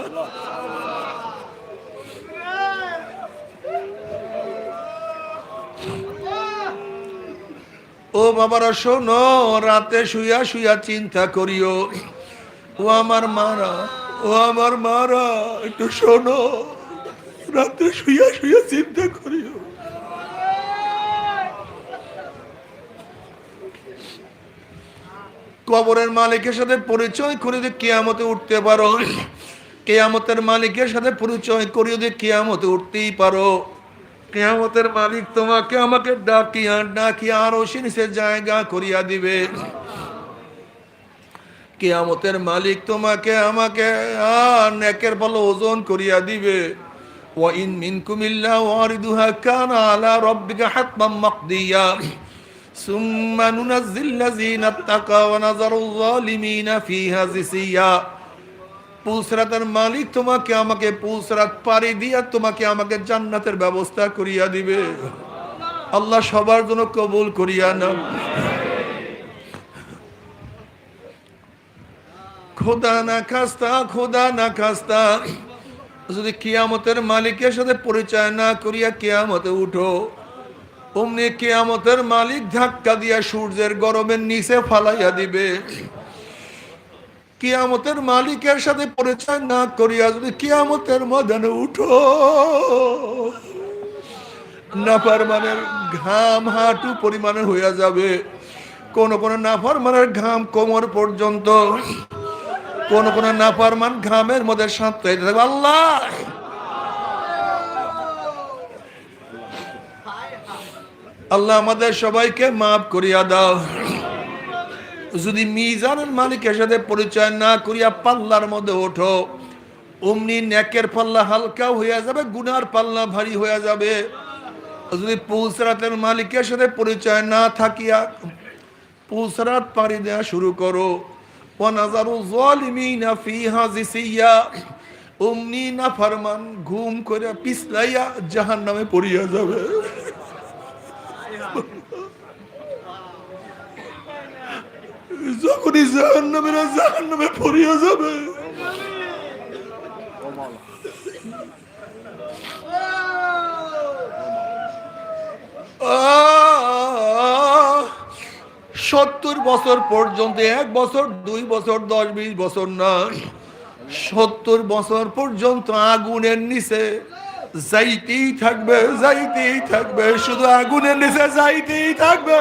Speaker 1: ও বাবারা শোনো, রাতে শুইয়া শুইয়া চিন্তা করিও, ও আমার মারা, ও আমার মারা, একটু শোনো, রাতে শুইয়া শুইয়া চিন্তা করিও। কবরের মালিকের সাথে পরিচয় করে দিয়ে কিয়ামতে উঠতে পারো, কিয়ামতের মালিকের সাথে পরিচয় করিয়ে দিয়ে কিয়ামতে উঠতেই পারো। কিয়ামতের মালিক তোমাকে আমাকে ডাকিয়া ডাকিয়া আরো নিচে জায়গা করিয়া দিবে। কিয়ামতের মালিক তোমাকে আমাকে নেকের বলে ওজন করিয়া দিবে। ওয়া ইন মিনকুম ইল্লা ওয়ারিদুহা কানা আলা রাব্বিকা হাতমান মাকদিয়া সুম্মা নুনাজ্জিল্লাযিনা তাকাও ওয়া নাযারুল যালিমিনা ফিহা জিসিয়া। পুসরাতের মালিক তোমাকে আমাকে পুসরাত পারি দিয়া তোমাকে আমাকে জান্নাতের ব্যবস্থা করিয়া দিবে। আল্লাহ সবার জন্য কবুল করিয়া নাও। খোদা না খাস্তা, খোদা না খাস্তা, যদি কিয়ামতের মালিকের সাথে পরিচয় না করিয়া কিয়ামতে উঠো, অমনি কিয়ামতের মালিক ধাক্কা দিয়া সূর্যের গরমের নিচে ফালাইয়া দিবে। কিয়ামতের মালিকের সাথে পরিচয় না করিয়া যদি কিয়ামতের ময়দানে উঠো, নাফরমানের ঘাম হাঁটু পরিমাণে হইয়া যাবে। কোন কোন নাফরমানের ঘাম কোমর পর্যন্ত, কোন কোন নাফরমান ঘামের মধ্যে সাঁতরাইতে থাকবে। আল্লাহ আল্লাহ আমাদের সবাইকে মাফ করিয়া দাও। যদি মিজানের মালিকের সাথে পরিচয় না করিয়া পাল্লার মধ্যে ওঠো, অমনি নেকের পাল্লা হালকা হইয়া যাবে, গুনার পাল্লা ভারী হইয়া যাবে। যদি পুলসরাতের মালিকের সাথে পরিচয় না থাকিয়া পুলসরাত পাড়ি দেওয়া শুরু করো, ওয়ানাজারু যালিমিনা ফিহা জিসিয়া, অমনি নাফরমান ঘুম করে পিছলাইয়া জাহান্নামে পড়িয়া যাবে। যখনই জাহান্নামে পড়িয়া যাবে, আহ 70 বছর পর্যন্ত, 1 বছর 2 বছর 10 20 বছর না, 70 বছর পর্যন্ত আগুনের নিচে যাইতেই থাকবে, যাইতেই থাকবে, শুধু আগুনের নিচে যাইতেই থাকবে।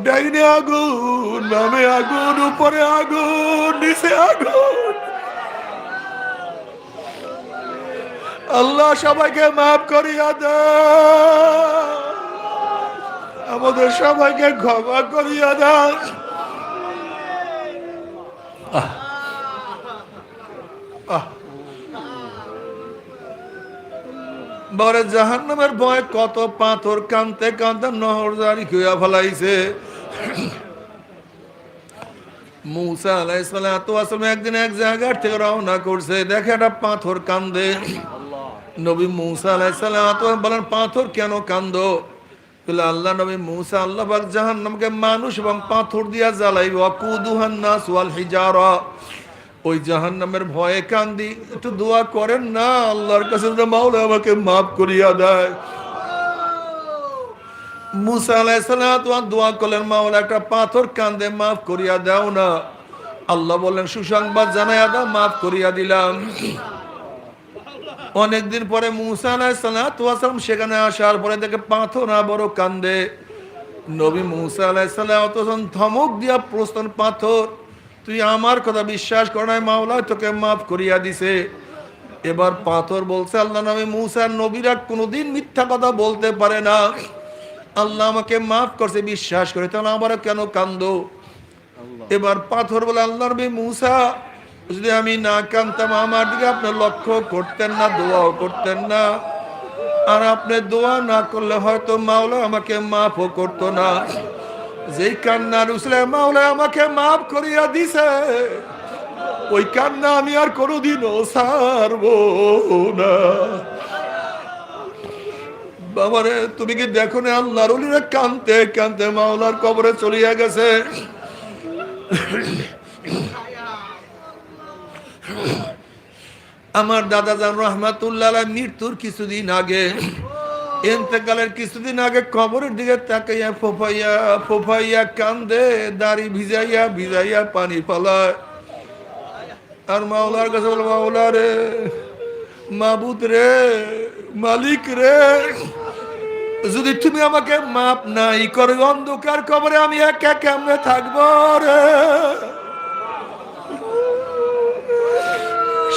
Speaker 1: ডাইনে আগুন, বামে আগুন, উপরে আগুন, নিচে আগুন। আল্লাহ সবাইকে মাফ করিয়া দাও, আমাদের সবাইকে ক্ষমা করিয়া দাও। বরে জাহান্নামের ভয় কত পাথর কানতে কানতে নহর জারি হইয়া ফেলাইছে। মুসা আলাইহিস সালাতু ওয়াস সালাম একদিন এক জায়গা থেকে রওনা করছে, দেখে একটা পাথর কান্দে। নবী মুসা আলাইহিস সালাতু বলেন, পাথর কেন কান্দো? বলে, আল্লাহ নবী মুসা, আল্লাহ পাক জাহান্নামকে মানুষ এবং পাথর দিয়া জ্বালাইব, ওয়াকুদুহান নাস ওয়াল হিজারা, ওই জাহান্নামের ভয়ে কান্দি। একটু দোয়া করেন না আল্লাহর কাছে, মাওলা আমাকে মাফ করিয়া দেয়। মুসা আলাইহিস সালাতু দোয়া করলেন, মাওলা একটা পাথর কান্দে, মাফ করিয়া দাও না। আল্লাহ বললেন, সুসংবাদ জানাইয়া দাও, মাফ করিয়া দিলাম। অনেকদিন পরে মুসা আলাইহিস সালাতু ওয়াসালাম সেখানে আসার পরে দেখে পাথর বড় কান্দে। নবী মুসা আলাইহিস সালাতু ওয়াসালাম ধমক দিয়া প্রশ্ন, পাথর তুই আমার কথা বিশ্বাস কর নাই, মাওলা তোকে মাফ করিয়া দিছে। এবার পাথর বলছে, আল্লাহ নবী মুসা, নবীরা কোনোদিন মিথ্যা কথা বলতে পারে না, আল্লাহ আমাকে মাফ করছে বিশ্বাস করে, তাহলে আবারও কেন কান্দো? এবার পাথর বলে, আল্লাহ নবী মুসা, যদি আমি না কান্দতাম আমার দিকে আপনি লক্ষ্য করতেন না, দোয়াও করতেন না, আর আপনি দোয়া না করলে হয়তো মাওলা আমাকে মাফও করতো না। যেই কান্নার উসলে মাওলা আমাকে মাফ করিয়া দিছে, ওই কান্না আমি আর কোনোদিনও ছাড়বো না। বাবারে, তুমি কি দেখো না আল্লাহর ওলিরা কানতে কানতে মাওলার কবরে চলিয়া গেছে। আমার দাদা জান রহমাতুল্লাহ আলাইহি মৃত্যুর কিছুদিন আগে, ইন্তেকালের কিছুদিন আগে কবরের দিকে তাকাইয়া ফোফাইয়া ফোফাইয়া কান্দে, দাড়ি ভিজাইয়া ভিজাইয়া পানি ফলায়, আর মাওলার কাছে বলে, মাওলা রে, মাবুদ রে, মালিক রে, যদি তুমি আমাকে মাপ নাই করে অন্ধকার কবরে আমি একা কেমনে থাকবো রে?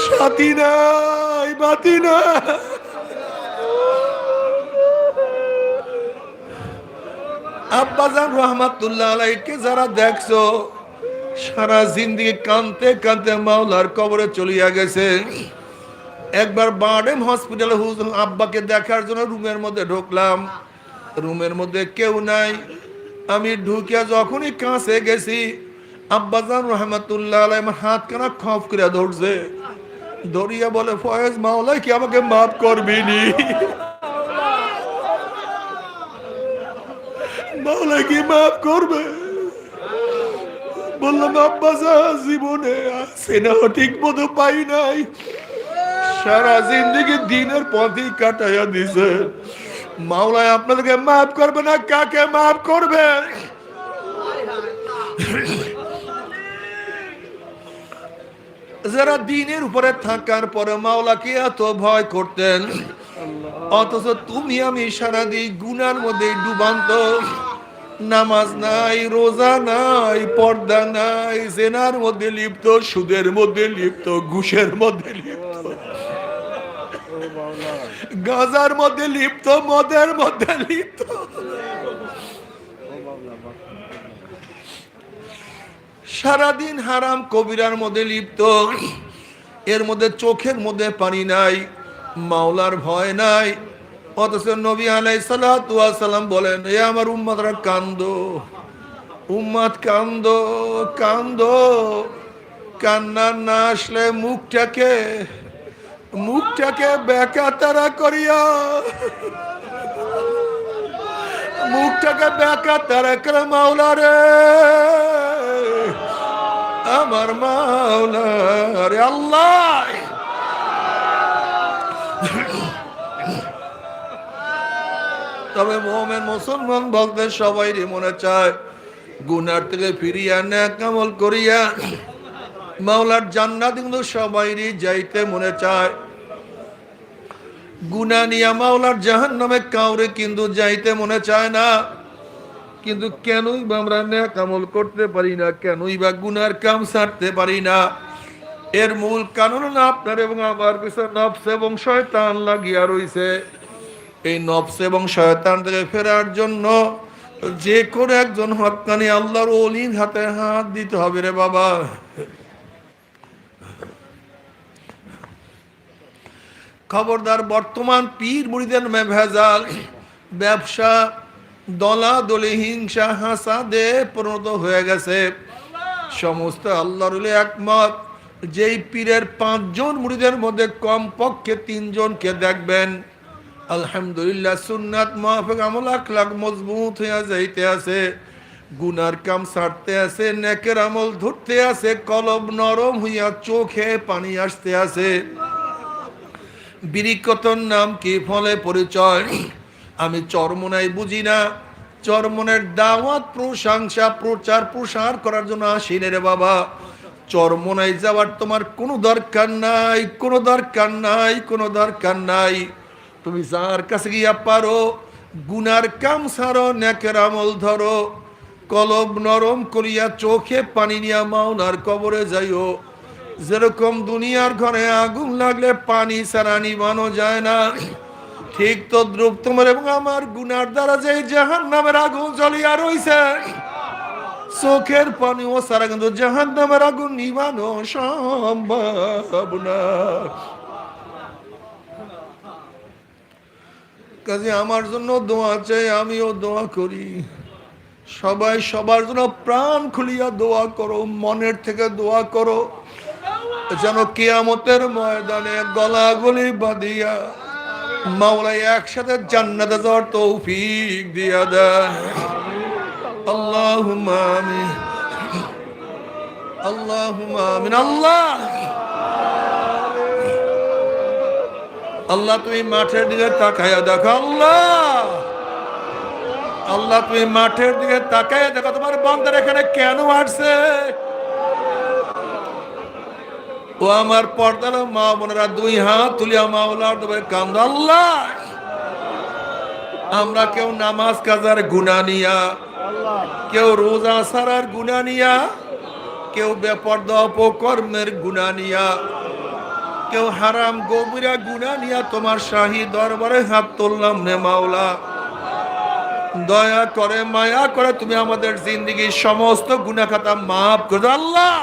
Speaker 1: সাথী নাই, বাতি না। আব্বাজান রহমাতুল্লাহ আলাইহিকে যারা দেখছো সারা জিন্দেগি কানতে কানতে মাওলার কবরে চলিয়া গেছে। একবার বারডেম হসপিটালে আব্বাকে দেখার জন্য রুমের মধ্যে ঢুকলাম, রুমের মধ্যে কেউ নাই। আমি ঢুকিয়া যখনই কাছে গেছি, আব্বাজান রহমাতুল্লাহ আলাইহি আমার হাতখানা খপ করে ধরছে, ধরিয়া বলে, ফয়েজ, মাওলা কি আমাকে মাফ করবি নি? মাওলা কি মাফ করবে? বললাম আব্বাসা জীবনে সিনেহ ঠিক মতো পাই নাই, সারা জিন্দগি দিনের পথই কাটাইয়া দিছে। মাওলায় আপনাদেরকে মাফ করবে না, কাকে মাফ করবে? যারা দিনের উপরে থাকার পরে মাওলাকে এত ভয় করতেন, অথচ তুমি আমি সারাদিন গুনার মধ্যে ডুবান্ত, নামাজ নাই, রোজা নাই, পর্দা নাই, জেনার মধ্যে লিপ্ত, সুদের মধ্যে লিপ্ত, ঘুষের মধ্যে লিপ্ত, গাঁজার মধ্যে লিপ্ত, মদের মধ্যে লিপ্ত। সারাদিন হারাম কবিরার মধ্যে লিপ্ত, এর মধ্যে চোখের মধ্যে পানি নাই, মাওলার ভয় নাই। অথচ নবী আলাইহিস সালাতু ওয়াস সালাম বলেন, এ আমার উম্মতরা কান্দো, উম্মত কান্দো, কান্দো, কান্না না আসলে মুখটাকে বেকাতারা করিয়া, মুখটাকে বেকাতারা করে মাওলা রে, আমার মাওলা রে আল্লাহ। তবে মুমিন মুসলমান বলতে সবাইরই মনে চায় গুনার থেকে ফিরিয়া নেক আমল করিয়া মাওলার জান্নাত কিন্তু সবাইরই যাইতে মনে চায়। গুনাহ নিয়া মাওলার জাহান্নামে কাউরে কিন্তু যাইতে মনে চায় না। কিন্তু কেনই বা আমরা নেক আমল করতে পারি না, কেনই বা গুনার কাম ছাড়তে পারি না? এর মূল কারণ না আপনার এবং আমার পিছনে নফস এবং শয়তান লাগিয়া রইছে। এই নফস এবং শয়তান থেকে ফেরার জন্য যে কোনো একজন হক্কানি আল্লাহর ওলির হাতে হাত দিতে হবে রে বাবা। খবরদার, বর্তমান পীর মুরিদের ভেজাল, ব্যবসা, দলাদলি, হিংসা, হাসাদে পরিণত হয়ে গেছে। সমস্ত আল্লাহর ওলি একমত, যেই পীরের 5 জন মুরিদের মধ্যে কমপক্ষে 3 জনকে দেখবেন আলহামদুলিল্লাহ সুন্নাত মুআফিক আমল আখলাক মজবুত হইয়া যাইতে আছে, গুনার কাম ছাড়তে আছে, নেকের আমল ধরতে আছে, কলব নরম হইয়া চোখে পানি আসতে আছে। বিরিকতর নাম কি, ফলে পরিচয়। আমি চরমনাই বুঝি না, চরমনের দাওয়াত, প্রশংসা, প্রচার প্রসার করার জন্য আসিনি রে বাবা। চরমনাই যাওয়ার তোমার কোনো দরকার নাই, কোনো দরকার নাই, কোনো দরকার নাই। তুমি যার কাছে গিয়া পারো গুনার কাম ছাড়ো, নেকের আমল ধরো, কলব নরম করিয়া চোখে পানি নিয়া মাওলার কবরে যাইও। যেরকম দুনিয়ার ঘরে আগুন লাগলে পানি ছাড়া নিবানো যায় না, ঠিক তদ্রুপ তোমার এবং আমার গুনার দ্বারা যে জাহান্নামের আগুন জ্বলিয়া রইছে, চোখের পানি ও ছাড়া কিন্তু জাহান্নামের আগুন নিবানো সম্ভব না। কাজে আমার জন্য দোয়া চাই, আমিও দোয়া করি। সবাই সবার জন্য প্রাণ খুলিয়া দোয়া করো, মনের থেকে দোয়া করো, যেন কিয়ামতের ময়দানে গলাগলি বাঁধিয়া মাওলাই একসাথে জান্নাতে যাওয়ার তৌফিক দিয়া দেয়। আল্লাহুম্মা আমিন, আল্লাহুম্মা আমিন। আল্লাহ, আল্লাহ তুমি মাঠের দিকে তাকাইয়া দেখো। আল্লাহ, আল্লাহ তুমি মাঠের দিকে তাকাইয়া দেখো, তোমার বান্দার এখানে কেন আসছে? ও আমার পর্দার মা বোনেরা, 2 হাত তুলিয়া মাওলার দরবারে কান্দো। আল্লাহ, আমরা কেউ নামাজ কাজার গুনাহ নিয়া, কেউ রোজা সারার গুনাহ নিয়া, কেউ বেপরদা অপকর্মের গুনাহ নিয়া, কেউ হারাম গভীরা গুনাহ নিয়া তোমার শাহী দরবারে হাত তুললাম রে মাওলা। দয়া করে, মায়া করে তুমি আমাদের জিন্দেগির সমস্ত গুনাহ খাতা মাফ করে দাও। আল্লাহ,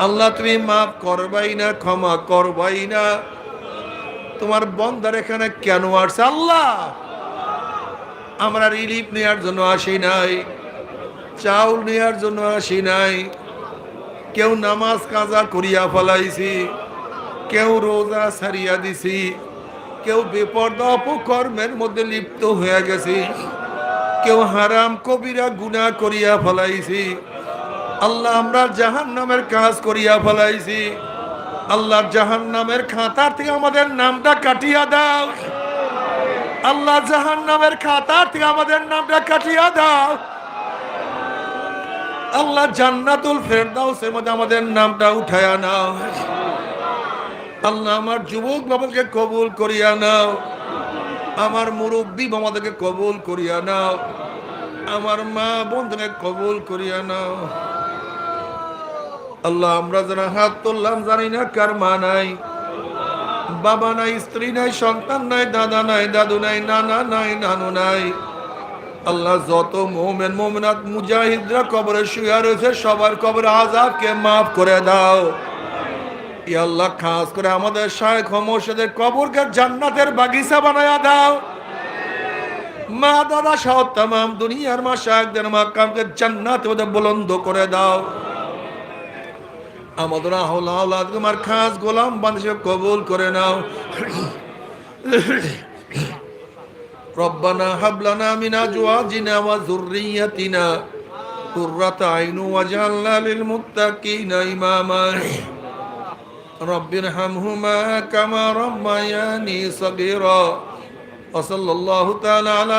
Speaker 1: আল্লাহ তুমি মাফ করবাই না, ক্ষমা করবাই না। তোমার বন্দার এখানে কেন আসছে? আল্লাহ, আমরা রিলিফ নেওয়ার জন্য আসি নাই, চাউল নেওয়ার জন্য আসি নাই। কেউ নামাজ কাজা করিয়া ফেলাইছি, কেউ রোজা ছাড়িয়া দিছি, কেউ বেপরদা অপকর্মের মধ্যে লিপ্ত হয়ে গেছি। কেউ হারাম কবিরা গুনাহ করিয়া ফলাইছি। আল্লাহ আমরা জাহান্নামের কাজ করিয়া ফলাইছি। আল্লাহ জাহান্নামের খাতার থেকে আমাদের নামটা কাটিয়া দাও। আল্লাহ জাহান্নামের খাতার থেকে আমাদের নামটা কাটিয়া দাও। আল্লাহ জান্নাতুল ফেরদাউসের মধ্যে আমাদের নামটা উঠায়া নাও। আল্লাহ আমার যুবক বাবাকে কবুল করিয়া নাও। আমার মুরব্বী বাবাদেরকে কবুল করিয়া নাও। আমার মা বোনদেরকে কবুল করিয়া নাও। আল্লাহ আমরা যারা হাত তুললাম জানি না কার মা নাই, বাবা নাই, স্ত্রী নাই, সন্তান নাই, দাদা নাই, দাদু নাই, নানা নাই, নানু নাই। আল্লাহ যত মুমিন মুমিনাত মুজাহিদরা কবরে শুয়ে রয়েছে সবার কবর আযাবকে মাফ করে দাও। ইয়া আল্লাহ খাস করে আমাদের শায়েখ মুর্শিদের কবরকে জান্নাতের বাগিচা বানায়া দাও। মা দাদা সহ तमाम দুনিয়ার মাশায়েখদের মাকামকে জান্নাতের মধ্যে বুলন্দ করে দাও। আমাদের আওলাদ তোমার খাস গোলাম বানিয়ে কবুল করে নাও। রব্বানা হাব লানা মিন আজওয়াজিনা ওয়া যুররিয়াতিনা কুররাতা আইন ওয়াজআলনা লিল মুত্তাকিনা ইমামা। রব্বিরহামহুমা কামা রাব্বায়ানি সগীরা। ওয়া সাল্লাল্লাহু তাআলা আলা